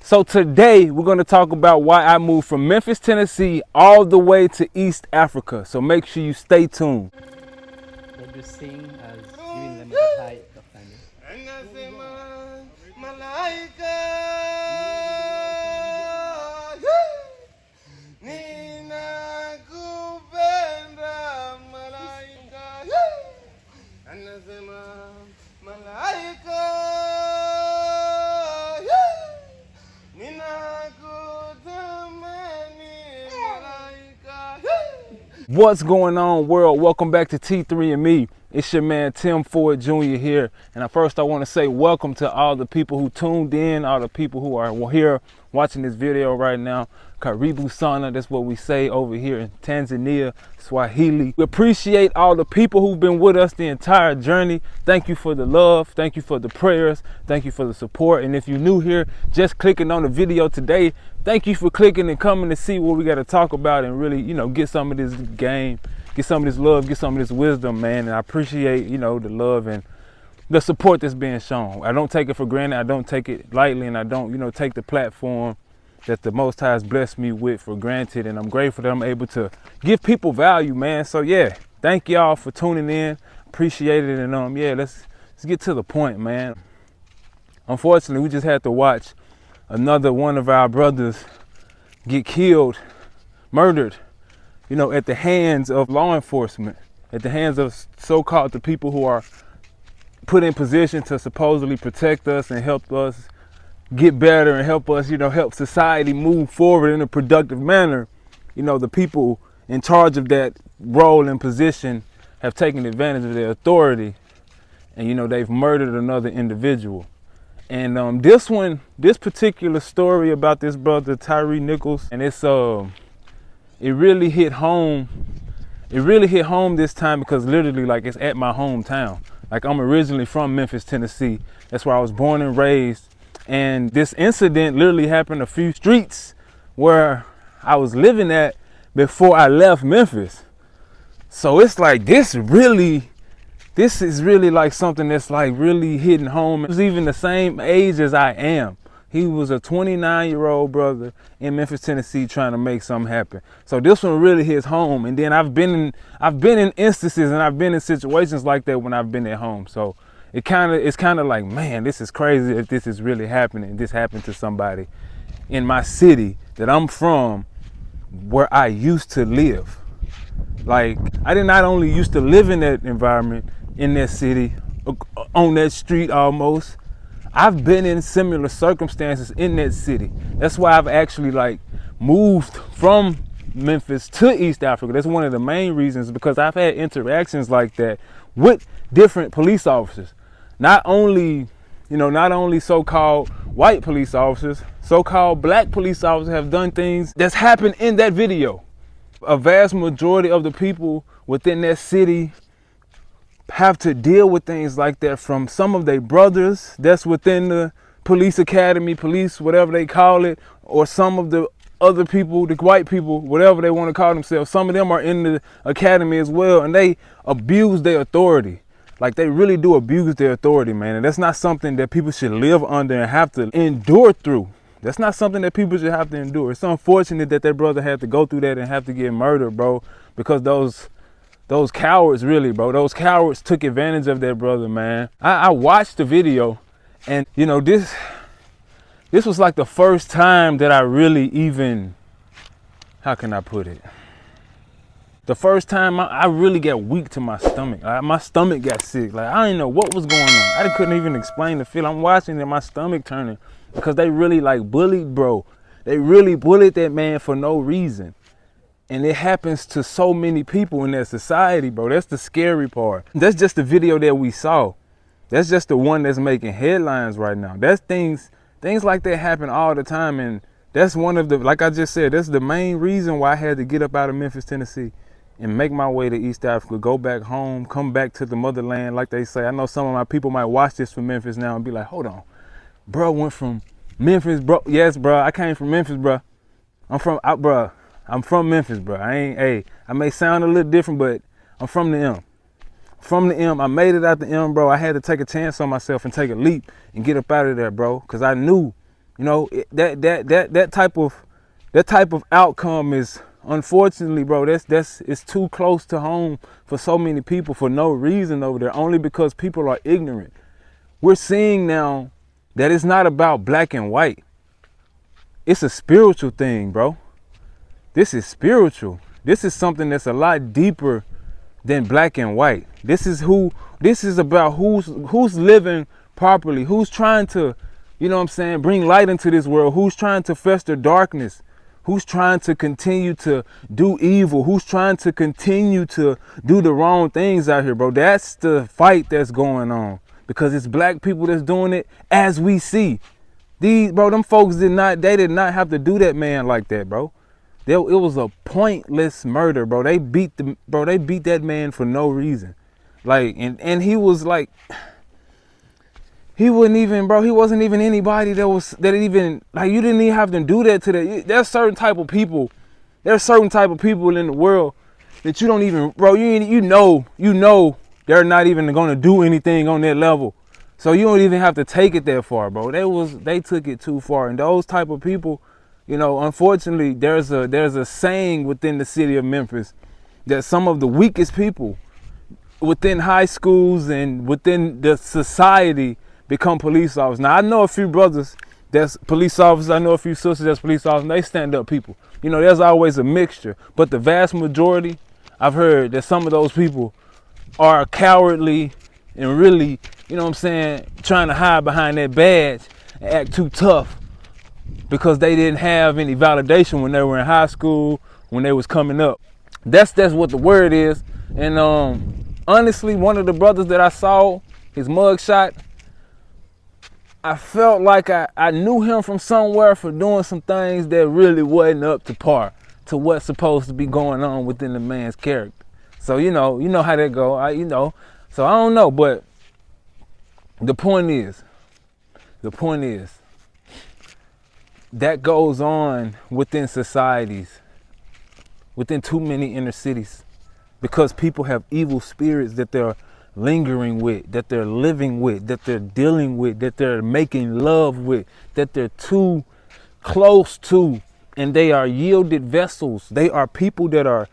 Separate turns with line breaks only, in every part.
So today we're going to talk about why I moved from Memphis, Tennessee all the way to East Africa. So make sure you stay tuned.
What you sing as giving them a high of timing.
What's going on, world? Welcome back to T3 and Me. It's your man Tim Ford Jr. here. And first I want to say welcome to all the people who tuned in, all the people who are here watching this video right now. Karibu sana, that's what we say over here in Tanzania, Swahili. We appreciate all the people who've been with us the entire journey. Thank you for the love. Thank you for the prayers. Thank you for the support. And if you're new here, just clicking on the video today, thank you for clicking and coming to see what we got to talk about and really, get some of this game, get some of this love, get some of this wisdom, man. And I appreciate, the love and the support that's being shown. I don't take it for granted. I don't take it lightly, and I don't, take the platform that the Most High has blessed me with for granted. And I'm grateful that I'm able to give people value, man. So yeah, thank y'all for tuning in. Appreciate it. And yeah, let's get to the point, man. Unfortunately, we just had to watch another one of our brothers get killed, murdered, at the hands of law enforcement, at the hands of so-called the people who are put in position to supposedly protect us and help us get better and help us, help society move forward in a productive manner. The people in charge of that role and position have taken advantage of their authority, and they've murdered another individual. And this particular story about this brother Tyre Nichols, and it really hit home. It really hit home this time because literally, like, it's at my hometown. Like, I'm originally from Memphis, Tennessee. That's where I was born and raised. And this incident literally happened a few streets where I was living at before I left Memphis. So it's like this is really like something that's like really hitting home. He was even the same age as I am. He was a 29-year-old brother in Memphis, Tennessee, trying to make something happen. So this one really hits home. And then I've been in instances and I've been in situations like that when I've been at home. So it's kind of like, man, this is crazy if this is really happening. This happened to somebody in my city that I'm from, where I used to live. Like, I did not only used to live in that environment, in that city, on that street almost. I've been in similar circumstances in that city. That's why I've actually moved from Memphis to East Africa. That's one of the main reasons, because I've had interactions like that with different police officers. Not only so-called white police officers, so-called black police officers have done things that's happened in that video. A vast majority of the people within that city have to deal with things like that from some of their brothers that's within the police academy, police, whatever they call it, or some of the other people, the white people, whatever they want to call themselves. Some of them are in the academy as well, and they abuse their authority. Like, they really do abuse their authority, man. And that's not something that people should live under and have to endure through. That's not something that people should have to endure. It's unfortunate that brother had to go through that and have to get murdered, bro, because those cowards, really, bro, those cowards took advantage of that brother, man. I watched the video, and this was like the first time that I really even, how can I put it? The first time I really got weak to my stomach. My stomach got sick. Like, I didn't know what was going on. I couldn't even explain the feel. I'm watching and my stomach turning because they really bullied, bro. They really bullied that man for no reason. And it happens to so many people in that society, bro. That's the scary part. That's just the video that we saw. That's just the one that's making headlines right now. That's things like that happen all the time. And that's one of the, like I just said, that's the main reason why I had to get up out of Memphis, Tennessee and make my way to East Africa, go back home, come back to the motherland, like they say. I know some of my people might watch this from Memphis now and be like, hold on, bro went from Memphis, bro. Yes, bro, I came from Memphis, bro. I'm from Memphis, bro. I may sound a little different, but I'm from the M. From the M, I made it out the M, bro. I had to take a chance on myself and take a leap and get up out of there, bro. Because I knew You know, that type of outcome is, unfortunately, bro, it's too close to home for so many people for no reason over there, only because people are ignorant. We're seeing now that it's not about black and white. It's a spiritual thing, bro. This is spiritual. This is something that's a lot deeper than black and white. This is about who's living properly, who's trying to, you know what I'm saying, bring light into this world, who's trying to fester darkness, who's trying to continue to do evil, who's trying to continue to do the wrong things out here, bro. That's the fight that's going on, because it's black people that's doing it, as we see. Them folks did not have to do that man like that, bro. It was a pointless murder, bro. They beat that man for no reason. Like, and he was like, he wasn't even anybody that even, like, you didn't even have to do that to that. There's certain type of people in the world that you don't even, bro, you know they're not even gonna do anything on that level. So you don't even have to take it that far, bro. They took it too far. And those type of people, you know, unfortunately, there's a saying within the city of Memphis that some of the weakest people within high schools and within the society become police officers. Now, I know a few brothers that's police officers. I know a few sisters that's police officers. They stand up people. You know, there's always a mixture. But the vast majority, I've heard that some of those people are cowardly and really, you know what I'm saying, trying to hide behind that badge and act too tough because they didn't have any validation when they were in high school, when they was coming up. That's what the word is. And honestly, one of the brothers that I saw, his mugshot, I felt like I knew him from somewhere for doing some things that really wasn't up to par to what's supposed to be going on within the man's character. So you know how that go. So I don't know, but the point is, that goes on within societies, within too many inner cities, because people have evil spirits that they're lingering with, that they're living with, that they're dealing with, that they're making love with, that they're too close to, and they are yielded vessels. They are people that are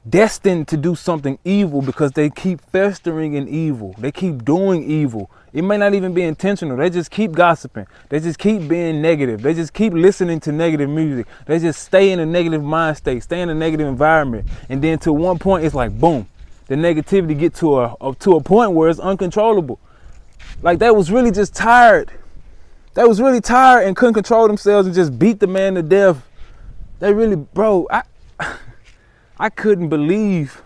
destined to do something evil because they keep festering in evil. They keep doing evil. It may not even be intentional. They just keep gossiping. They just keep being negative. They just keep listening to negative music. They just stay in a negative mind state, stay in a negative environment. And then to one point, it's like, boom, the negativity get to a point where it's uncontrollable. Like they was really just tired. They was really tired and couldn't control themselves and just beat the man to death. They really, bro, I couldn't believe,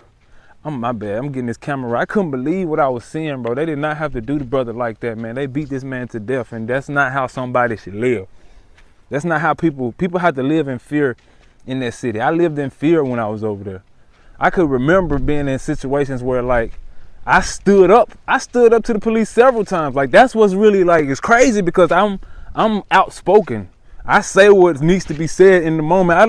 my bad, I'm getting this camera right. I couldn't believe what I was seeing, bro. They did not have to do the brother like that, man. They beat this man to death, and that's not how somebody should live. That's not how people have to live in fear in that city. I lived in fear when I was over there. I could remember being in situations where, like, I stood up to the police several times. Like, that's what's really, like, it's crazy because I'm outspoken. I say what needs to be said in the moment. I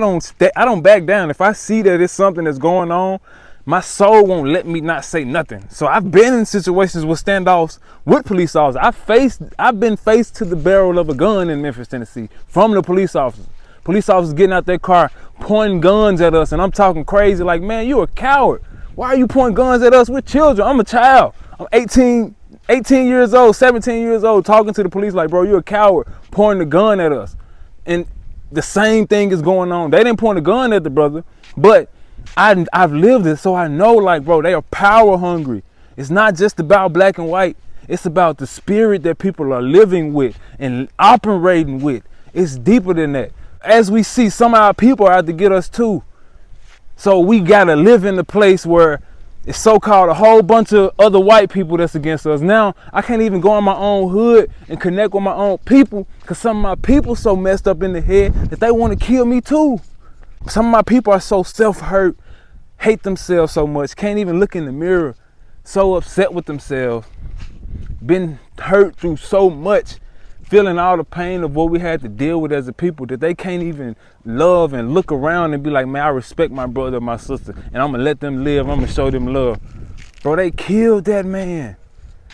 don't back down. If I see that it's something that's going on, my soul won't let me not say nothing. So I've been in situations with standoffs with police officers. I've been faced to the barrel of a gun in Memphis, Tennessee from the police officers. Police officers getting out their car, pointing guns at us, and I'm talking crazy like, man, you a coward. Why are you pointing guns at us? We're children. I'm a child. I'm 18 years old, 17 years old, talking to the police like, bro, you're a coward, pointing the gun at us. And the same thing is going on. They didn't point a gun at the brother, but I've lived it, so I know, like, bro, they are power hungry. It's not just about black and white. It's about the spirit that people are living with and operating with. It's deeper than that. As we see, some of our people are out to get us too. So we gotta live in the place where it's so-called a whole bunch of other white people that's against us. Now, I can't even go in my own hood and connect with my own people because some of my people so messed up in the head that they want to kill me too. Some of my people are so self-hurt, hate themselves so much, can't even look in the mirror, so upset with themselves, been hurt through so much, feeling all the pain of what we had to deal with as a people that they can't even love and look around and be like, man, I respect my brother or my sister and I'm gonna let them live, I'm gonna show them love. Bro, they killed that man.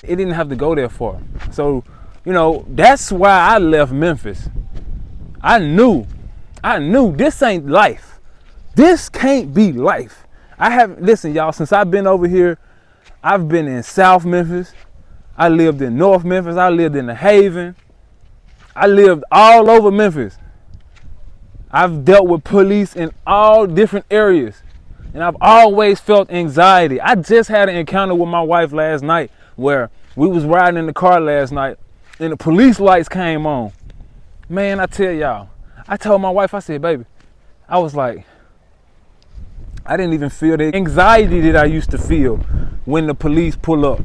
It didn't have to go that far. So, you know, that's why I left Memphis. I knew this ain't life. This can't be life. Listen, y'all, since I've been over here, I've been in South Memphis. I lived in North Memphis. I lived in the Haven. I lived all over Memphis. I've dealt with police in all different areas. And I've always felt anxiety. I just had an encounter with my wife last night where we was riding in the car last night and the police lights came on. Man, I tell y'all, I told my wife, I said, baby, I was like, I didn't even feel the anxiety that I used to feel when the police pull up.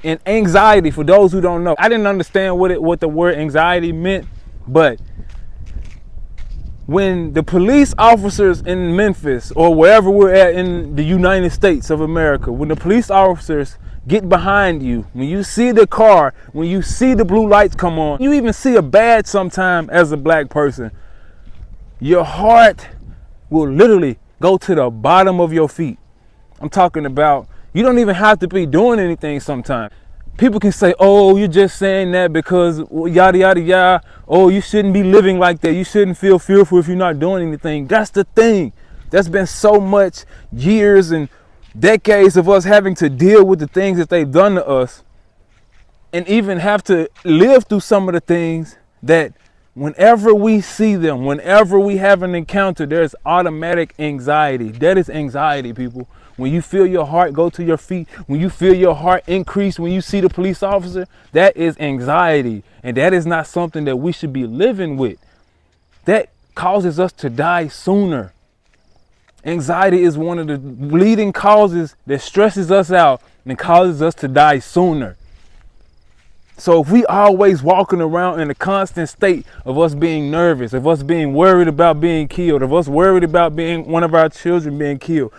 And anxiety, for those who don't know, I didn't understand what the word anxiety meant, but when the police officers in Memphis or wherever we're at in the United States of America, when the police officers get behind you, when you see the car, when you see the blue lights come on, you even see a badge sometime as a black person, your heart will literally go to the bottom of your feet. I'm talking about, you don't even have to be doing anything sometimes. People can say, oh, you're just saying that because yada, yada, yada. Oh, you shouldn't be living like that. You shouldn't feel fearful if you're not doing anything. That's the thing. There's been so much years and decades of us having to deal with the things that they've done to us and even have to live through some of the things that whenever we see them, whenever we have an encounter, there's automatic anxiety. That is anxiety, people. When you feel your heart go to your feet, when you feel your heart increase, when you see the police officer, that is anxiety. And that is not something that we should be living with. That causes us to die sooner. Anxiety is one of the leading causes that stresses us out and causes us to die sooner. So if we always walking around in a constant state of us being nervous, of us being worried about being killed, of us worried about being one of our children being killed,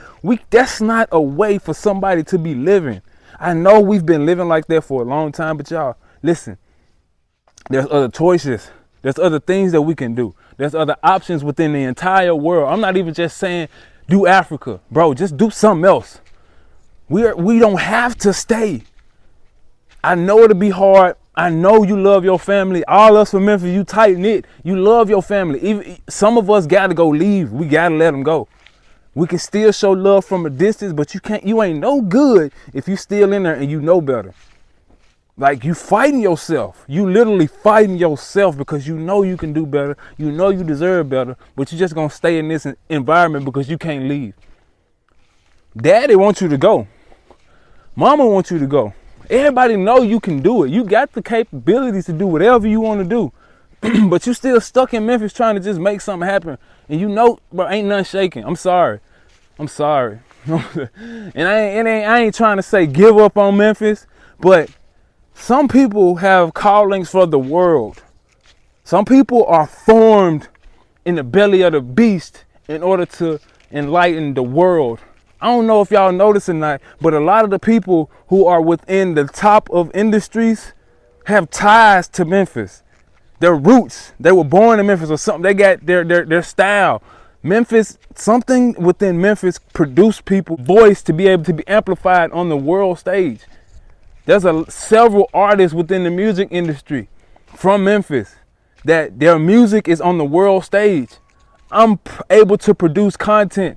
that's not a way for somebody to be living. I know we've been living like that for a long time, but y'all, listen, there's other choices. There's other things that we can do. There's other options within the entire world. I'm not even just saying do Africa. Bro, just do something else. We don't have to stay. I know it'll be hard. I know you love your family. All us from Memphis, you tight knit. You love your family. Even some of us got to go leave. We got to let them go. We can still show love from a distance, but you ain't no good if you still in there and you know better. Like, you fighting yourself. You literally fighting yourself because you know you can do better. You know you deserve better, but you just going to stay in this environment because you can't leave. Daddy wants you to go. Mama wants you to go. Everybody know you can do it. You got the capabilities to do whatever you want to do. But you still stuck in Memphis trying to just make something happen. And you know, bro, ain't nothing shaking. I'm sorry. And I ain't trying to say give up on Memphis, but some people have callings for the world. Some people are formed in the belly of the beast in order to enlighten the world. I don't know if y'all notice or not, but a lot of the people who are within the top of industries have ties to Memphis. Their roots, they were born in Memphis or something. They got their style. Memphis, something within Memphis produced people's voice to be able to be amplified on the world stage. There's several artists within the music industry from Memphis that their music is on the world stage. I'm able to produce content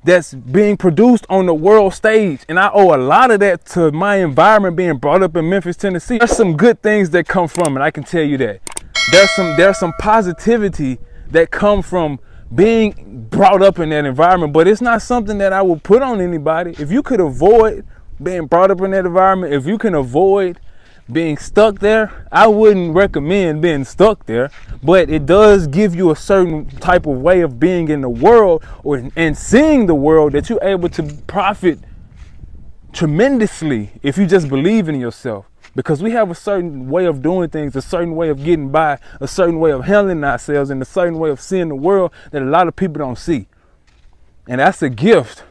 that's being produced on the world stage. And I owe a lot of that to my environment being brought up in Memphis, Tennessee. There's some good things that come from it, I can tell you that. There's some positivity that come from being brought up in that environment, but it's not something that I would put on anybody. If you could avoid being brought up in that environment, if you can avoid being stuck there, I wouldn't recommend being stuck there, but it does give you a certain type of way of being in the world and seeing the world that you're able to profit tremendously if you just believe in yourself. Because we have a certain way of doing things, a certain way of getting by, a certain way of handling ourselves, and a certain way of seeing the world that a lot of people don't see. And that's a gift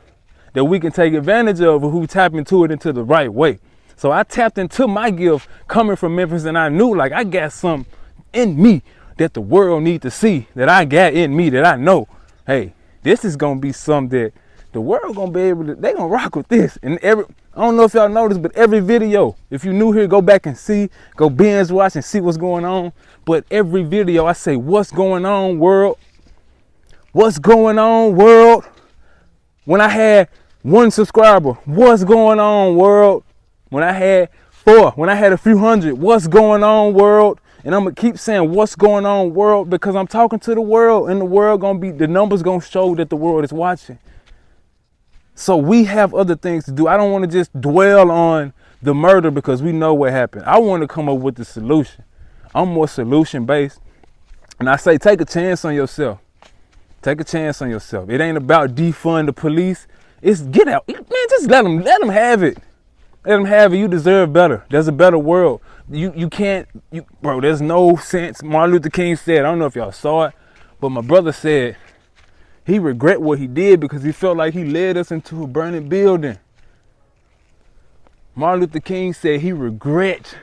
that we can take advantage of if we tap into the right way. So I tapped into my gift coming from Memphis, and I knew, like, I got something in me that the world need to see, that I got in me, that I know, hey, this is going to be something that the world going to be able to, they going to rock with this. And I don't know if y'all noticed, but every video, if you're new here, go back and see, go binge watch and see what's going on. But every video I say, what's going on, world? What's going on, world? When I had 1 subscriber, what's going on, world? When I had 4, when I had a few hundred, what's going on, world? And I'm gonna keep saying what's going on, world, because I'm talking to the world, and the world gonna be, the numbers gonna show that the world is watching. So we have other things to do. I don't want to just dwell on the murder because we know what happened. I want to come up with the solution. I'm more solution based. And I say, take a chance on yourself. Take a chance on yourself. It ain't about defund the police. It's get out. Man, just let them have it. Let them have it. You deserve better. There's a better world. You can't, bro, there's no sense. Martin Luther King said, I don't know if y'all saw it, but my brother said, he regret what he did because he felt like he led us into a burning building. Martin Luther King said he regret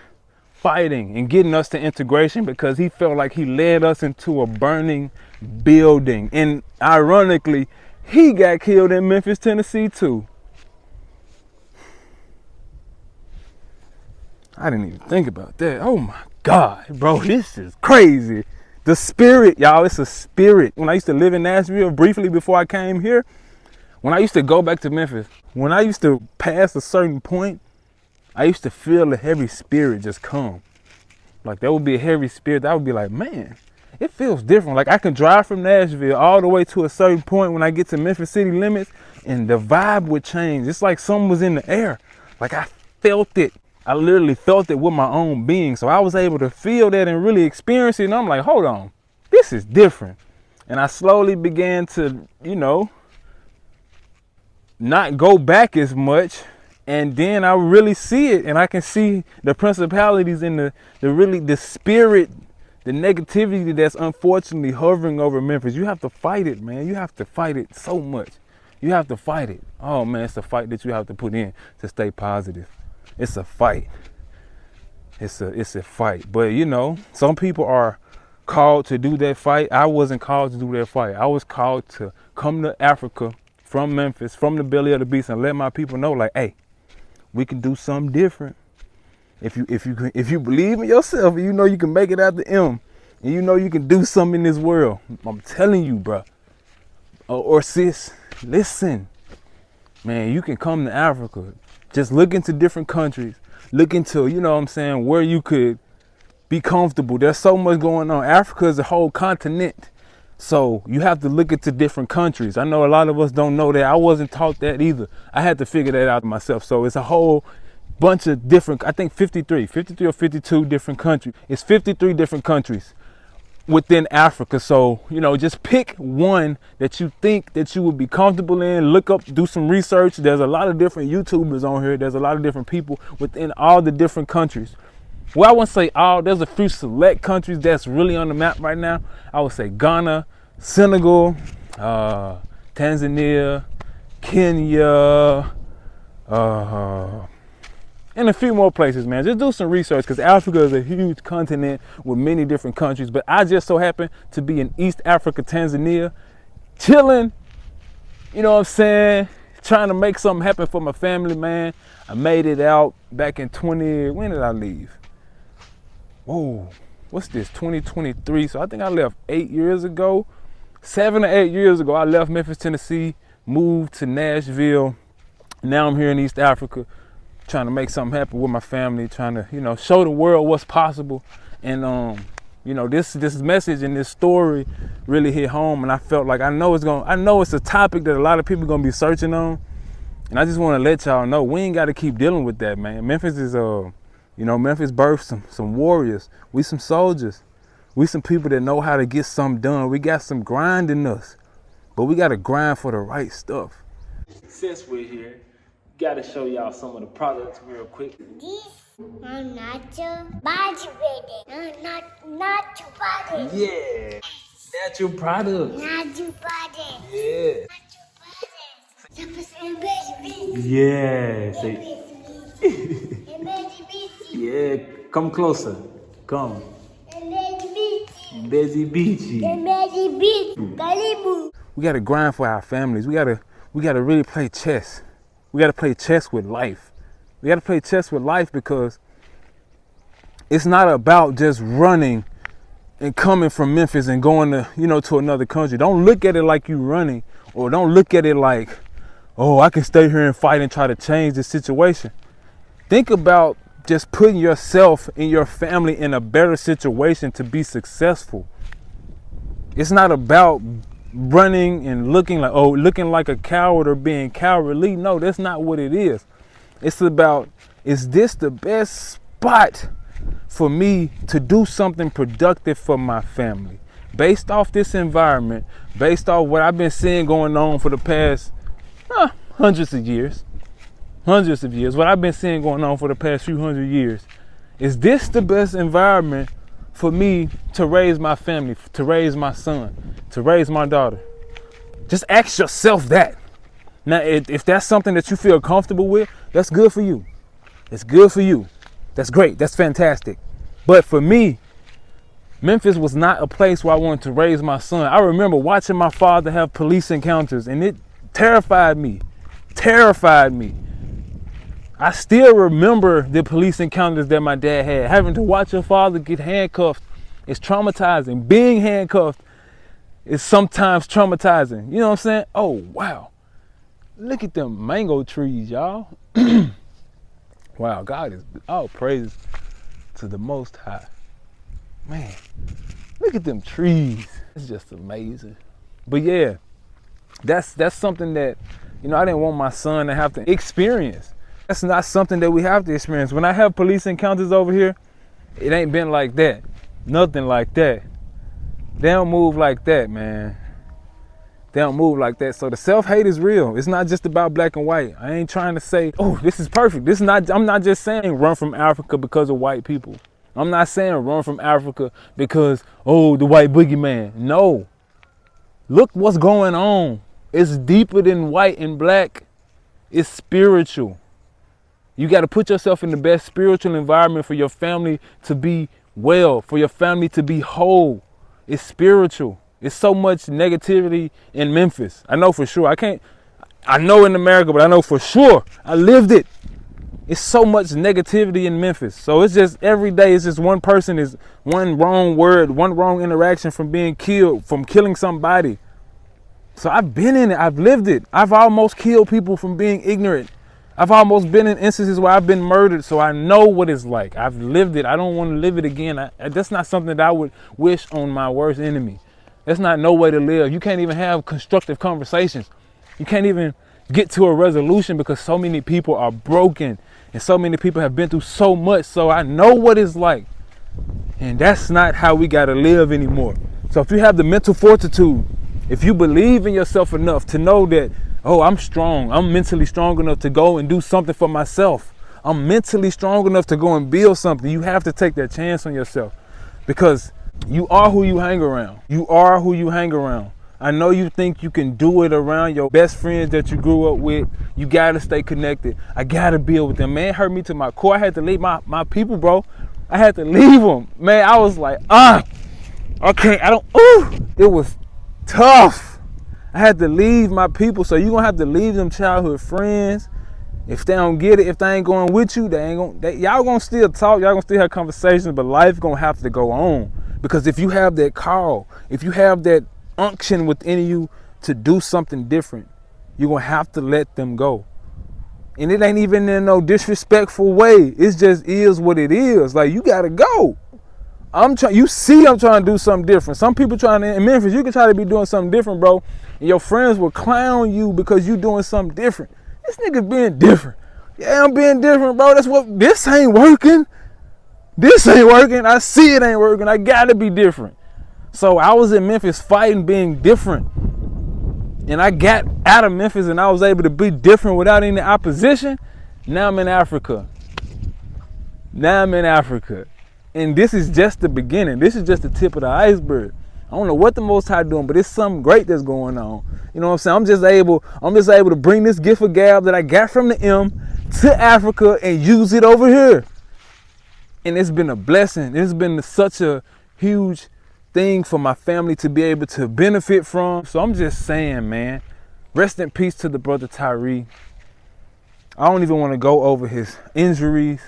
fighting and getting us to integration because he felt like he led us into a burning building. And ironically, he got killed in Memphis, Tennessee too. I didn't even think about that. Oh my God, bro, this is crazy. The spirit, y'all, it's a spirit. When I used to live in Nashville briefly before I came here, when I used to go back to Memphis, when I used to pass a certain point, I used to feel a heavy spirit just come. Like there would be a heavy spirit that would be like, man, it feels different. Like I can drive from Nashville all the way to a certain point when I get to Memphis city limits and the vibe would change. It's like something was in the air. Like I felt it. I literally felt it with my own being. So I was able to feel that and really experience it. And I'm like, hold on, this is different. And I slowly began to, not go back as much. And then I really see it. And I can see the principalities and the spirit, the negativity that's unfortunately hovering over Memphis. You have to fight it, man. You have to fight it so much. You have to fight it. Oh man, it's a fight that you have to put in to stay positive. It's a fight. It's a fight. But some people are called to do that fight. I wasn't called to do that fight. I was called to come to Africa from Memphis, from the belly of the beast, and let my people know, like, hey, we can do something different. If you believe in yourself, and you can make it out the M, and you can do something in this world. I'm telling you, bro. Or sis, listen, man, you can come to Africa. Just look into different countries. Look into, where you could be comfortable. There's so much going on. Africa is a whole continent. So you have to look into different countries. I know a lot of us don't know that. I wasn't taught that either. I had to figure that out myself. So it's a whole bunch of different, I think 53 or 52 different countries. It's 53 different countries within Africa. So, just pick one that you think that you would be comfortable in. Look up, do some research. There's a lot of different YouTubers on here. There's a lot of different people within all the different countries. Well, I wouldn't say all. There's a few select countries that's really on the map right now. I would say Ghana, Senegal, Tanzania, Kenya, and a few more places, man. Just do some research because Africa is a huge continent with many different countries. But I just so happen to be in East Africa, Tanzania, chilling, trying to make something happen for my family, man. I made it out back in when did I leave? Whoa, what's this, 2023? So I think I left 8 years ago. 7 or 8 years ago, I left Memphis, Tennessee, moved to Nashville. Now I'm here in East Africa, trying to make something happen with my family, trying to, show the world what's possible. And, this message and this story really hit home. And I felt like I know it's a topic that a lot of people are going to be searching on. And I just want to let y'all know, we ain't got to keep dealing with that, man. Memphis is, Memphis birthed some warriors. We some soldiers. We some people that know how to get something done. We got some grind in us, but we got to grind for the right stuff. Since we're here, got to show y'all some of the products real quick.
This are natural body ready. Natural body.
Yeah, natural product.
Natural body.
Yeah.
Natural body.
Yeah.
Baby.
Yeah. Come closer. Come. Busy Beachy. We gotta grind for our families. We gotta really play chess. We gotta play chess with life. We got to play chess with life, because it's not about just running and coming from Memphis and going to, to another country. Don't look at it like you running, or don't look at it like, oh, I can stay here and fight and try to change the situation. Think about just putting yourself and your family in a better situation to be successful. It's not about running and looking like a coward or being cowardly. No, that's not what it is. It's about, is this the best spot for me to do something productive for my family? Based off this environment, based off what I've been seeing going on for the past hundreds of years, what I've been seeing going on for the past few hundred years, is this the best environment for me to raise my family, to raise my son, to raise my daughter? Just ask yourself that. Now, if that's something that you feel comfortable with, that's good for you. It's good for you. That's great. That's fantastic. But for me, Memphis was not a place where I wanted to raise my son. I remember watching my father have police encounters, and it terrified me. I still remember the police encounters that my dad had. Having to watch your father get handcuffed is traumatizing. Being handcuffed is sometimes traumatizing. You know what I'm saying? Oh, wow. Look at them mango trees, y'all. Wow, God is all praises to the Most High. Man, look at them trees. It's just amazing. But yeah, that's something that, I didn't want my son to have to experience. That's not something that we have to experience. When I have police encounters over here, it ain't been like that. Nothing like that. They don't move like that, man. They don't move like that. So the self-hate is real. It's not just about black and white. I ain't trying to say, oh, this is perfect. I'm not just saying run from Africa because of white people. I'm not saying run from Africa because, oh, the white boogeyman. No. Look what's going on. It's deeper than white and black. It's spiritual. You got to put yourself in the best spiritual environment for your family to be well, for your family to be whole. It's spiritual. It's so much negativity in Memphis. I know for sure. I know in America, but I know for sure. I lived it. It's so much negativity in Memphis. So it's just every day, it's just one person is one wrong word, one wrong interaction from being killed, from killing somebody. So I've been in it. I've lived it. I've almost killed people from being ignorant. I've almost been in instances where I've been murdered. So I know what it's like. I've lived it. I don't want to live it again. That's not something that I would wish on my worst enemy. That's not no way to live. You can't even have constructive conversations. You can't even get to a resolution because so many people are broken and so many people have been through so much. So I know what it's like. And that's not how we got to live anymore. So if you have the mental fortitude, if you believe in yourself enough to know that, oh, I'm strong. I'm mentally strong enough to go and do something for myself. I'm mentally strong enough to go and build something. You have to take that chance on yourself because you are who you hang around. You are who you hang around. I know you think you can do it around your best friends that you grew up with. You got to stay connected. I got to build with them. Man, it hurt me to my core. I had to leave my people, bro. I had to leave them. Man, I was like, it was tough. I had to leave my people. So you're going to have to leave them childhood friends. If they don't get it, if they ain't going with you, y'all going to still talk. Y'all going to still have conversations, but life going to have to go on. Because if you have that call, if you have that unction within you to do something different, you're going to have to let them go. And it ain't even in no disrespectful way. It just is what it is. Like, you got to go. I'm trying to do something different. Some people in Memphis, you can try to be doing something different, bro. And your friends will clown you because you doing something different. This nigga being different. Yeah, I'm being different, bro. This ain't working. This ain't working. I see it ain't working. I gotta be different. So I was in Memphis fighting being different. And I got out of Memphis and I was able to be different without any opposition. Now I'm in Africa. And this is just the beginning. This is just the tip of the iceberg. I don't know what the Most High doing, but it's something great that's going on. You know what I'm saying? I'm just able to bring this gift of gab that I got from the M to Africa and use it over here. And it's been a blessing. It's been such a huge thing for my family to be able to benefit from. So I'm just saying, man, rest in peace to the brother Tyre. I don't even want to go over his injuries.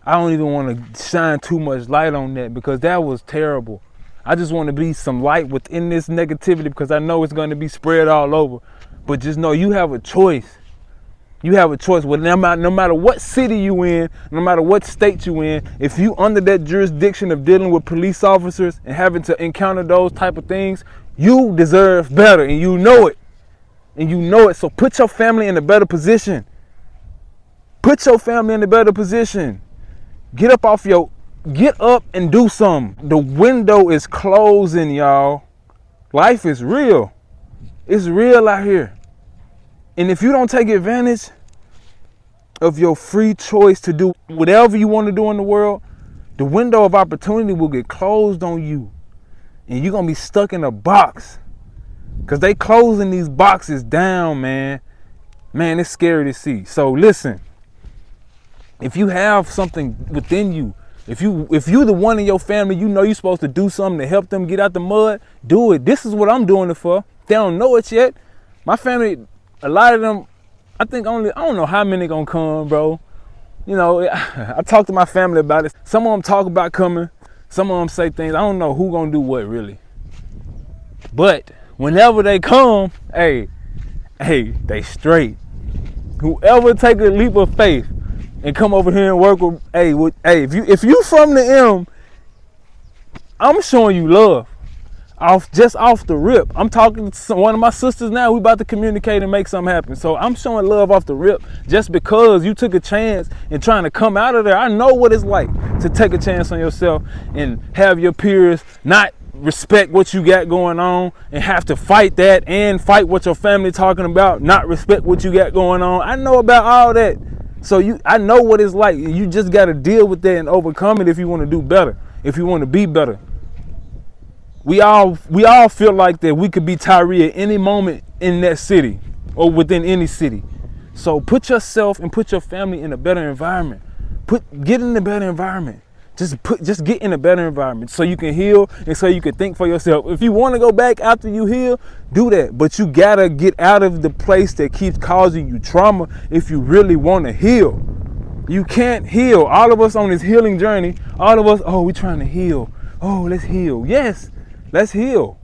I don't even want to shine too much light on that because that was terrible. I just want to be some light within this negativity because I know it's going to be spread all over. But just know you have a choice. You have a choice. No matter what city you in, no matter what state you in, if you under that jurisdiction of dealing with police officers and having to encounter those type of things, you deserve better and you know it. And you know it. So put your family in a better position. Put your family in a better position. Get up and do something. The window is closing, y'all. Life is real. It's real out here. And if you don't take advantage of your free choice to do whatever you want to do in the world, the window of opportunity will get closed on you. And you're going to be stuck in a box. Because they closing these boxes down, man. Man, it's scary to see. So listen, if you have something within you, if you're the one in your family, you know you're supposed to do something to help them get out the mud, do it. This is what I'm doing it for. They don't know it yet. My family, a lot of them, I don't know how many gonna come, bro. You know, I talk to my family about it. Some of them talk about coming. Some of them say things. I don't know who gonna do what really. But whenever they come, hey, they straight. Whoever take a leap of faith and come over here and work with, if you from the M, I'm showing you love. Off the rip. I'm talking to one of my sisters now. We about to communicate and make something happen. So I'm showing love off the rip just because you took a chance in trying to come out of there. I know what it's like to take a chance on yourself and have your peers not respect what you got going on and have to fight that and fight what your family talking about, not respect what you got going on. I know about all that. So I know what it's like. You just got to deal with that and overcome it if you want to do better, if you want to be better. We all feel like that we could be Tyre at any moment in that city or within any city. So put yourself and put your family in a better environment. Get in a better environment. Just get in a better environment so you can heal and so you can think for yourself. If you want to go back after you heal, do that. But you gotta get out of the place that keeps causing you trauma if you really want to heal. You can't heal. All of us on this healing journey, all of us, we're trying to heal. Oh, let's heal. Yes. Let's heal.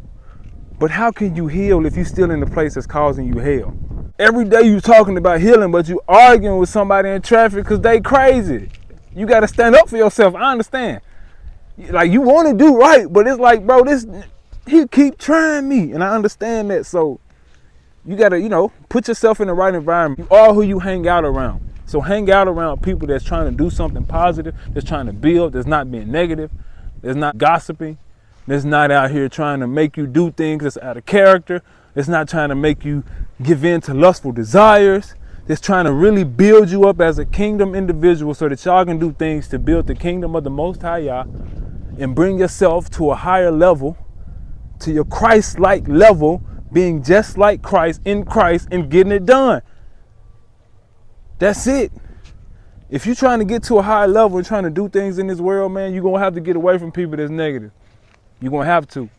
But how can you heal if you're still in the place that's causing you hell? Every day you talking about healing, but you arguing with somebody in traffic because they crazy. You got to stand up for yourself. I understand. Like, you want to do right, but it's like, bro, he keep trying me. And I understand that. So you got to, put yourself in the right environment. You are who you hang out around. So hang out around people that's trying to do something positive, that's trying to build, that's not being negative, that's not gossiping. That's not out here trying to make you do things that's out of character. It's not trying to make you give in to lustful desires. It's trying to really build you up as a kingdom individual so that y'all can do things to build the kingdom of the Most High Yah and bring yourself to a higher level, to your Christ-like level, being just like Christ in Christ and getting it done. That's it. If you're trying to get to a higher level and trying to do things in this world, man, you're going to have to get away from people that's negative. You're going to have to.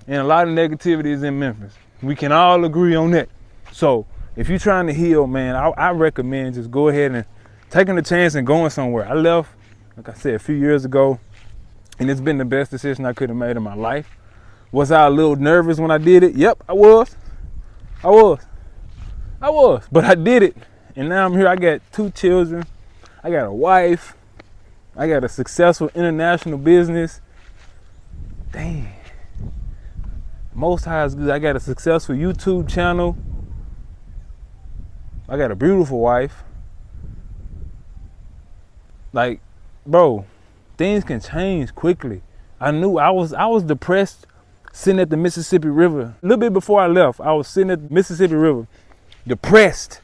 And a lot of negativity is in Memphis. We can all agree on that. So if you're trying to heal, man, I recommend just go ahead and taking a chance and going somewhere. I left, like I said, a few years ago, and it's been the best decision I could have made in my life. Was I a little nervous when I did it? Yep, I was. But I did it. And now I'm here. I got 2 children. I got a wife. I got a successful international business. Dang. Most High is good. I got a successful YouTube channel. I got a beautiful wife. Like, bro, things can change quickly. I knew I was depressed sitting at the Mississippi River. A little bit before I left, I was sitting at the Mississippi River, depressed.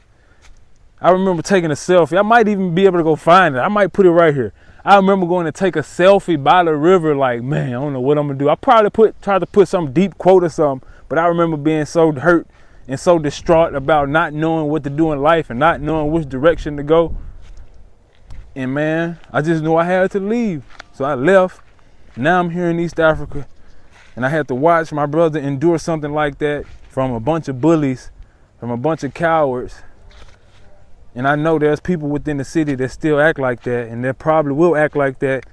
I remember taking a selfie. I might even be able to go find it. I might put it right here. I remember going to take a selfie by the river like, man, I don't know what I'm gonna do. I probably tried to put some deep quote or something, but I remember being so hurt and so distraught about not knowing what to do in life and not knowing which direction to go. And man, I just knew I had to leave. So I left. Now I'm here in East Africa and I had to watch my brother endure something like that from a bunch of bullies, from a bunch of cowards. And I know there's people within the city that still act like that, and they probably will act like that.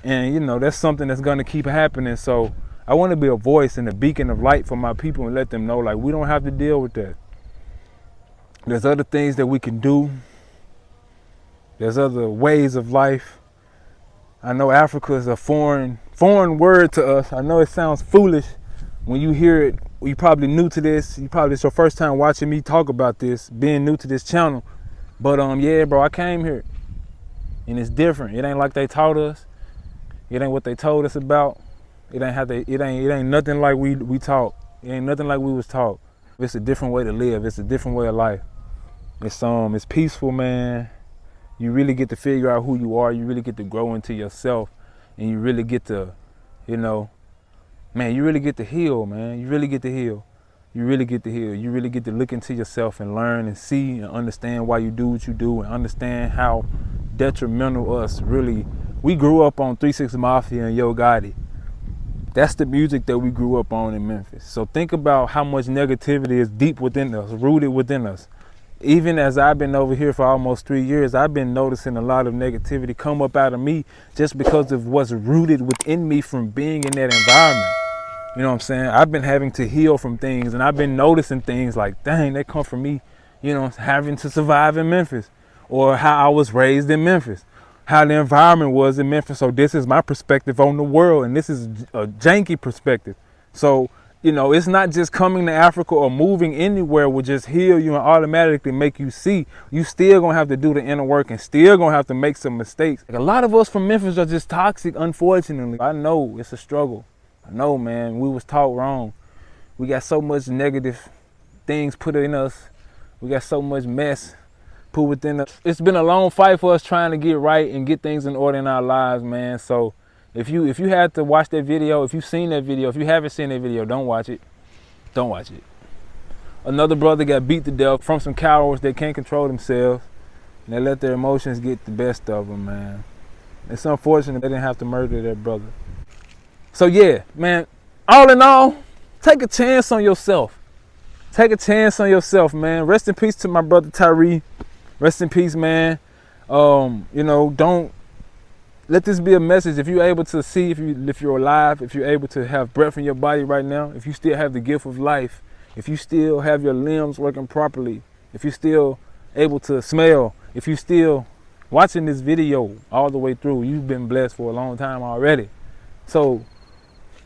And you know, that's something that's gonna keep happening. So I want to be a voice and a beacon of light for my people and let them know, like, we don't have to deal with that. There's other things that we can do. There's other ways of life. I know Africa is a foreign word to us. I know it sounds foolish when you hear it. You probably new to this. It's your first time watching me talk about this, being new to this channel. But yeah, bro, I came here and it's different. It ain't like they taught us. It ain't what they told us about. It ain't nothing like we taught. It ain't nothing like we was taught. It's a different way to live. It's a different way of life. It's peaceful, man. You really get to figure out who you are. You really get to grow into yourself, and you really get to, you know, man, you really get to heal, man. You really get to heal. You really get to heal. You really get to look into yourself and learn and see and understand why you do what you do, and understand how detrimental us really. We grew up on 3 6 Mafia and Yo Gotti. That's the music that we grew up on in Memphis. So think about how much negativity is deep within us, rooted within us. Even as I've been over here for almost 3 years, I've been noticing a lot of negativity come up out of me just because of what's rooted within me from being in that environment. You know what I'm saying? I've been having to heal from things, and I've been noticing things like, dang, they come from me, you know, having to survive in Memphis, or how I was raised in Memphis, how the environment was in Memphis. So this is my perspective on the world, and this is a janky perspective. So, you know, it's not just coming to Africa or moving anywhere will just heal you and automatically make you see. You still gonna have to do the inner work and still gonna have to make some mistakes. Like, a lot of us from Memphis are just toxic, unfortunately. I know it's a struggle. I know, man, we was taught wrong. We got so much negative things put in us. We got so much mess put within us. It's been a long fight for us trying to get right and get things in order in our lives, man. So if you had to watch that video, if you've seen that video, if you haven't seen that video, don't watch it. Don't watch it. Another brother got beat to death from some cowards that can't control themselves, and they let their emotions get the best of them, man. It's unfortunate they didn't have to murder their brother. So yeah, man, all in all, take a chance on yourself. Take a chance on yourself, man. Rest in peace to my brother Tyre. Rest in peace, man. You know, don't let this be a message. If you're able to see, if you're alive, if you're able to have breath in your body right now, if you still have the gift of life, if you still have your limbs working properly, if you're still able to smell, if you're still watching this video all the way through, you've been blessed for a long time already. So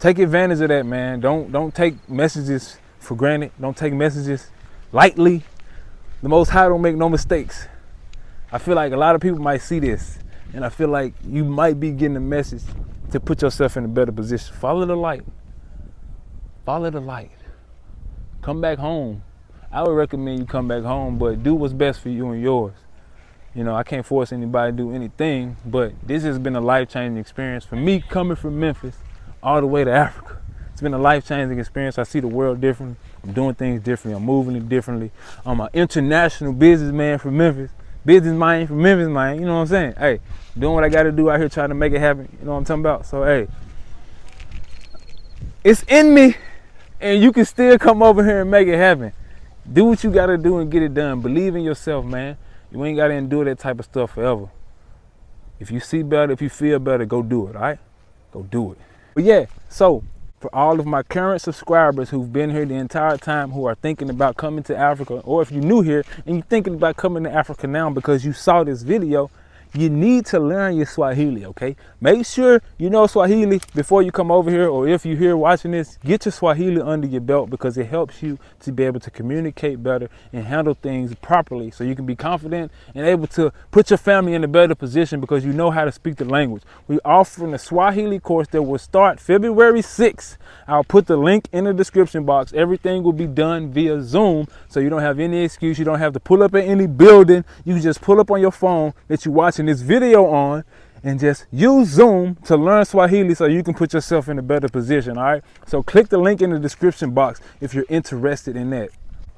take advantage of that, man. Don't take messages for granted. Don't take messages lightly. The Most High don't make no mistakes. I feel like a lot of people might see this, and I feel like you might be getting a message to put yourself in a better position. Follow the light. Follow the light. Come back home. I would recommend you come back home, but do what's best for you and yours. You know, I can't force anybody to do anything, but this has been a life-changing experience for me, coming from Memphis all the way to Africa. It's been a life-changing experience. I see the world differently. I'm doing things differently. I'm moving it differently. I'm an international businessman from Memphis. Business mind from Memphis, man. You know what I'm saying? Hey, doing what I got to do out here trying to make it happen. You know what I'm talking about? So, hey, it's in me, and you can still come over here and make it happen. Do what you got to do and get it done. Believe in yourself, man. You ain't got to endure that type of stuff forever. If you see better, if you feel better, go do it, all right? Go do it. But yeah, so for all of my current subscribers who've been here the entire time, who are thinking about coming to Africa, or if you're new here and you're thinking about coming to Africa now because you saw this video, you need to learn your Swahili, okay? Make sure you know Swahili before you come over here, or if you're here watching this, get your Swahili under your belt, because it helps you to be able to communicate better and handle things properly, so you can be confident and able to put your family in a better position because you know how to speak the language. We're offering a Swahili course that will start February 6th. I'll put the link in the description box. Everything will be done via Zoom, so you don't have any excuse. You don't have to pull up at any building. You can just pull up on your phone that you're watching this video on and just use Zoom to learn Swahili so you can put yourself in a better position, all right? So click the link in the description box if you're interested in that.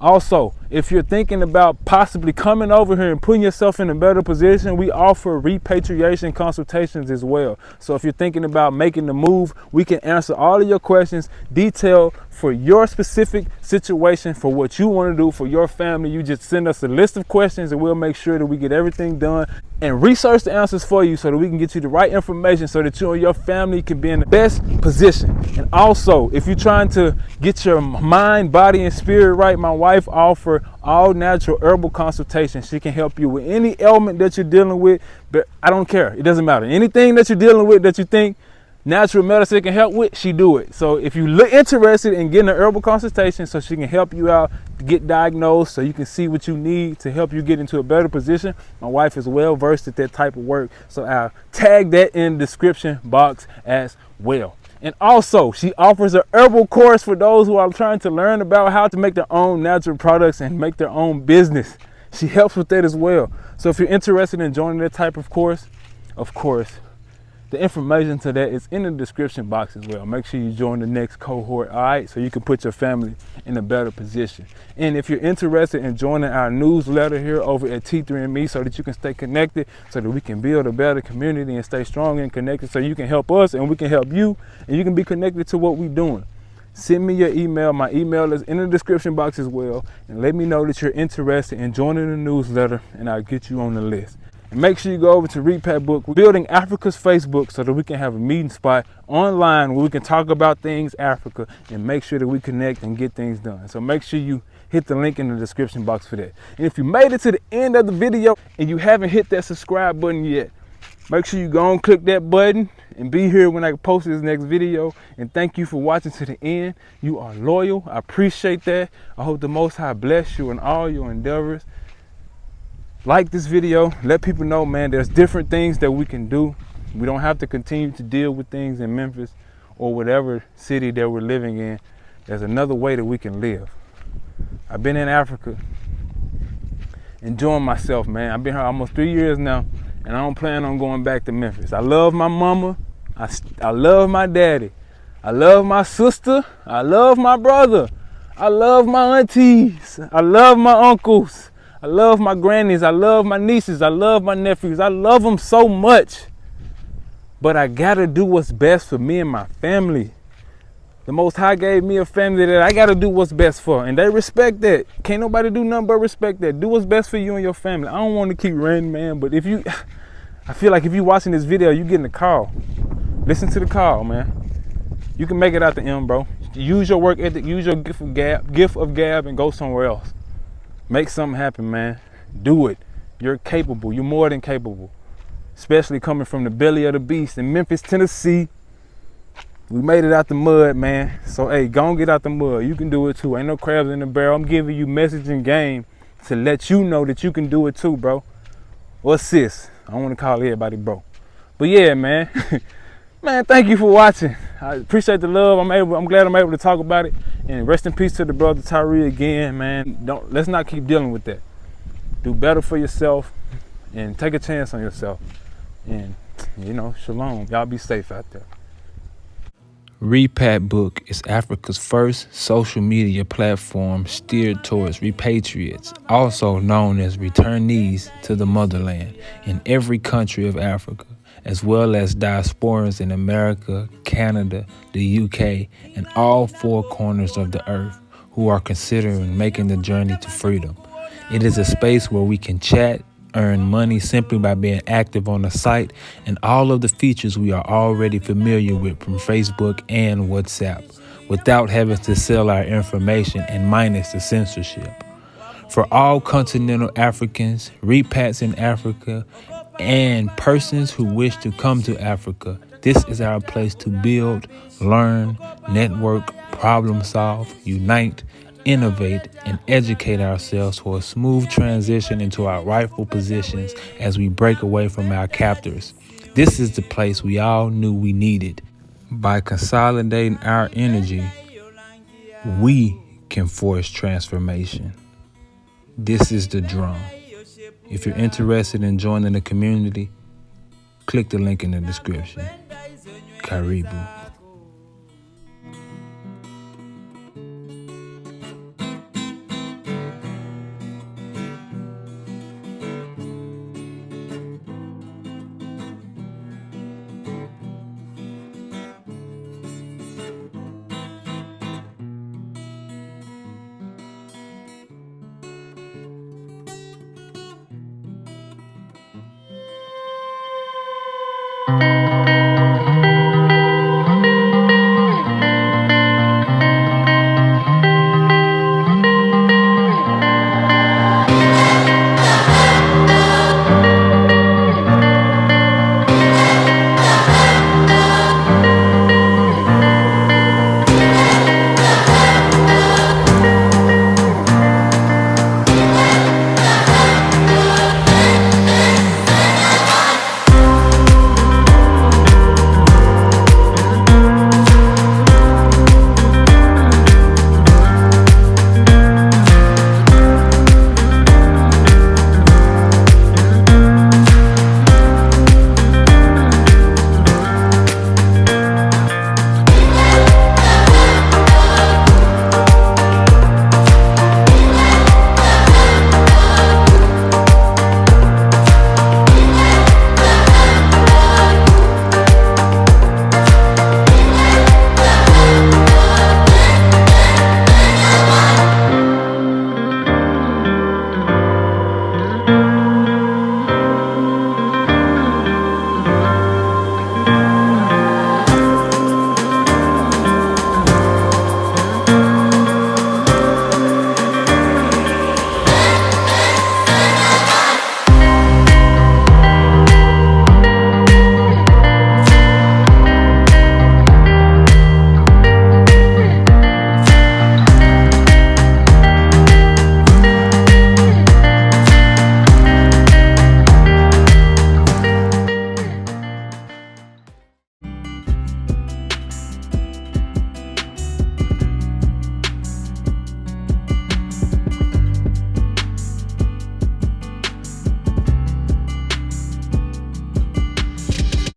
Also, if you're thinking about possibly coming over here and putting yourself in a better position, we offer repatriation consultations as well. So if you're thinking about making the move, we can answer all of your questions, detailed for your specific situation, for what you want to do for your family. You just send us a list of questions and we'll make sure that we get everything done and research the answers for you so that we can get you the right information so that you and your family can be in the best position. And also, if you're trying to get your mind, body, and spirit right, my wife offers all natural herbal consultation. She can help you with any ailment that you're dealing with, but I don't care. It doesn't matter. Anything that you're dealing with that you think natural medicine can help with, she do it. So if you're interested in getting an herbal consultation so she can help you out to get diagnosed, so you can see what you need to help you get into a better position, my wife is well versed at that type of work. So I'll tag that in the description box as well. And also, she offers an herbal course for those who are trying to learn about how to make their own natural products and make their own business. She helps with that as well. So if you're interested in joining that type of course, of course, the information to that is in the description box as well. Make sure you join the next cohort, all right? So you can put your family in a better position. And if you're interested in joining our newsletter here over at T3andMe so that you can stay connected, so that we can build a better community and stay strong and connected, so you can help us and we can help you and you can be connected to what we're doing, send me your email. My email is in the description box as well. And let me know that you're interested in joining the newsletter and I'll get you on the list. And make sure you go over to Repat Book. We're building Africa's Facebook so that we can have a meeting spot online where we can talk about things Africa and make sure that we connect and get things done. So make sure you hit the link in the description box for that. And if you made it to the end of the video and you haven't hit that subscribe button yet, make sure you go and click that button and be here when I post this next video. And thank you for watching to the end. You are loyal. I appreciate that. I hope the Most High bless you in all your endeavors. Like this video, let people know, man, there's different things that we can do. We don't have to continue to deal with things in Memphis or whatever city that we're living in. There's another way that we can live. I've been in Africa, enjoying myself, man. I've been here almost 3 years now, and I don't plan on going back to Memphis. I love my mama. I love my daddy. I love my sister. I love my brother. I love my aunties. I love my uncles. I love my grannies. I love my nieces. I love my nephews. I love them so much. But I gotta do what's best for me and my family. The Most High gave me a family that I gotta do what's best for. And they respect that. Can't nobody do nothing but respect that. Do what's best for you and your family. I don't want to keep ranting, man. But if you, I feel like if you're watching this video, you're getting a call. Listen to the call, man. You can make it out the end, bro. Use your work ethic. Use your gift of gab and go somewhere else. Make something happen, man. Do it. You're capable. You're more than capable. Especially coming from the belly of the beast in Memphis, Tennessee. We made it out the mud, man. So, hey, go and get out the mud. You can do it too. Ain't no crabs in the barrel. I'm giving you message and game to let you know that you can do it too, bro. Or sis. I don't want to call everybody bro. But yeah, man. Man, thank you for watching. I appreciate the love. I'm glad I'm able to talk about it. And rest in peace to the brother Tyre again, man. Let's not keep dealing with that. Do better for yourself and take a chance on yourself. And, you know, shalom. Y'all be safe out there. Repat Book is Africa's first social media platform steered towards repatriates, also known as returnees to the motherland in every country of Africa, as well as diasporans in America, Canada, the UK, and all four corners of the earth who are considering making the journey to freedom. It is a space where we can chat, earn money simply by being active on the site, and all of the features we are already familiar with from Facebook and WhatsApp, without having to sell our information and minus the censorship. For all continental Africans, repats in Africa, and persons who wish to come to Africa, this is our place to build, learn, network, problem solve, unite, innovate, and educate ourselves for a smooth transition into our rightful positions as we break away from our captors. This is the place we all knew we needed. By consolidating our energy, we can force transformation. This is the drum. If you're interested in joining the community, click the link in the description. Karibu.
Bye.